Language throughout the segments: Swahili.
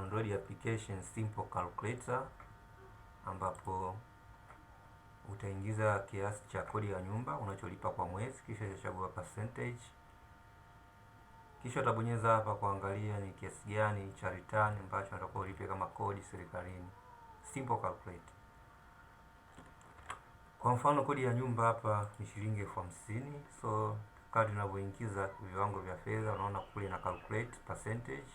Android application simple calculator, ambapo utaingiza kiasi cha kodi ya nyumba unacholipa kwa mwezi, kisha utachagua percentage, kisha utabonyeza hapa kuangalia ni kiasi gani cha return ambacho unatakiwa ulipe kama kodi serikalini. Simple calculator. Kwa mfano kodi ya nyumba hapa ni shilingi 50,000. So kadri unavyoingiza viwango vya fedha, unaona kule na calculate percentage.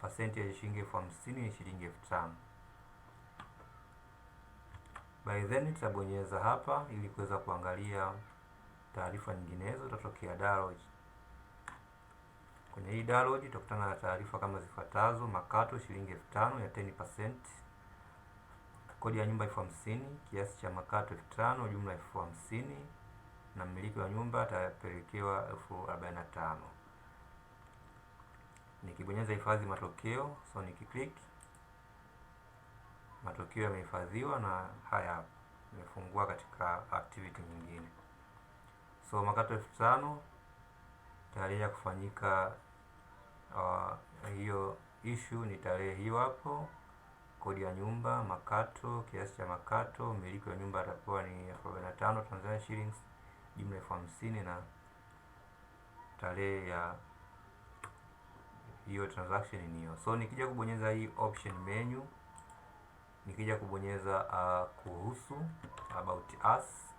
Percentage shilingi 50,000 ni shilingi 5,000. By then tutabonyeza hapa ili kuweza kuangalia taarifa nyinginezo. Utatokea dialog. Kwenye hii dialog utakutana na taarifa kama zifuatazo: makato shilingi 5,000 ya 10%, kodi ya nyumba 50,000, kiasi cha makato 5,000, jumla 50,000, na mmiliki wa nyumba atapelekewa 45,000. Nikibonyeza hifadhi matokeo, so nikiclick, matokeo yamehifadhiwa na haya nimefungua katika activity nyingine. So makato 5,000 tarehe ya kufanyika hiyo issue ni tarehe hiyo hapo. Kodi ya nyumba, makato, kiasi cha makato, mmiliki wa nyumba atakuwa ni 45 Tanzania shillings, jumla 50,000, na tarehe ya hiyo transaction ni hiyo. So nikija kubonyeza hii option menu, nikija kubonyeza kuhusu, about us,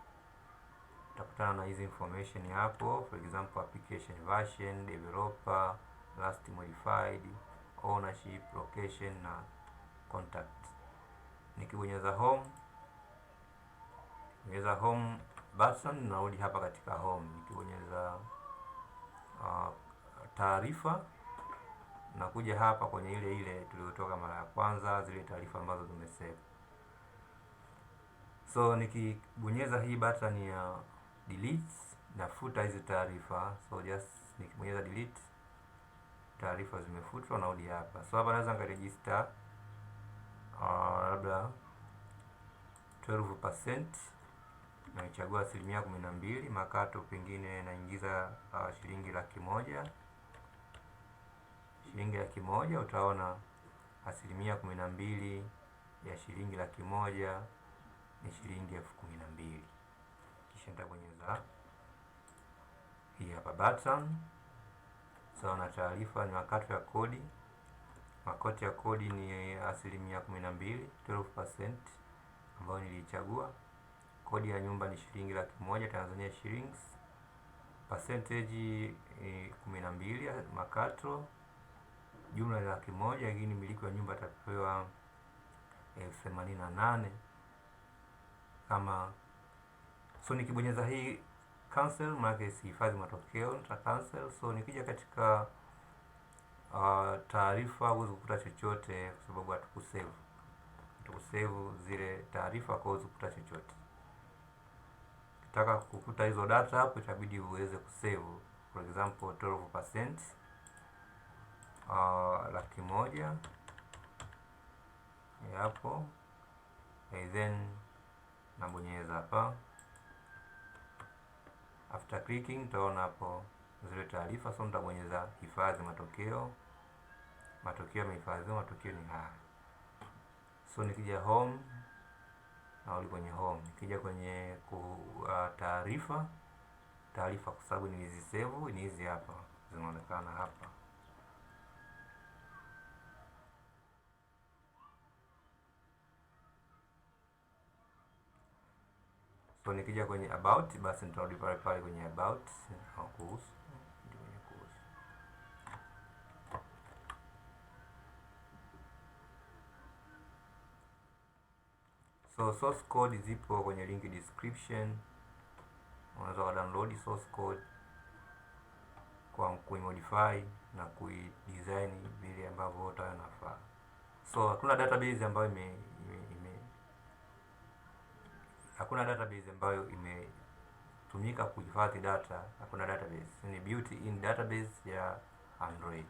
utakutana na hizi information hapo. For example, application version, developer, last modified, ownership, location na contact. Nikibonyeza home, bonyeza home button, narudi hapa katika home. Nikibonyeza taarifa, nakuja hapa kwenye ile tuliyotoka mara ya kwanza, zile taarifa ambazo tumesave. So nikibonyeza hii button ya delete, nafuta hizi taarifa. So just nikibonyeza delete, taarifa zimefutwa, narudi hapa. So hapa naweza nikaregister labda 12%, na nichagua 12%. Makato pengine naingiza shilingi 100,000. Shilingi 100,000, utaona 12% ya shilingi 100,000 ni shilingi 12,000. Kisha nitabonyeza hii hapa button. Sawa na taarifa ni makato ya kodi. Makato ya kodi ni 12%, 12%, ambayo nilichagua. Kodi ya nyumba ni shilingi 100,000 Tanzania shillings. Percentage 12 ya makato, jumla ni 100,000, lakini miliki wa nyumba atapewa 88,000 kama. So nikibonyeza hii cancel, maana sihifadhi matokeo, nita cancel. So nikija katika taarifa, huwezi kukuta chochote kwa sababu hatukusave zile taarifa, kwa huwezi kukuta chochote. Ukitaka kukuta hizo data hapo, itabidi uweze kusave. For example 12%, 100,000 hapo, and then nabonyeza hapa. After clicking, utaona hapo zile taarifa. So nitabonyeza hifadhi matokeo. Matokeo yamehifadhiwa, matokeo ni haya. So nikija home, na kwenye home, nikija kwenye taarifa, kwa sababu nilizisave, ni hizi hapa zinaonekana hapa. So nikija kwenye about, basi nitarudi pale kwenye about au kuhusu, ndio kwenye kuhusu. So source code zipo kwenye link description. Unaweza download source code kwa kuimodify na kuidesign vile ambavyo utanafaa. So hakuna database ambayo imetumika kuhifadhi data. Hakuna database, ni built-in database ya Android.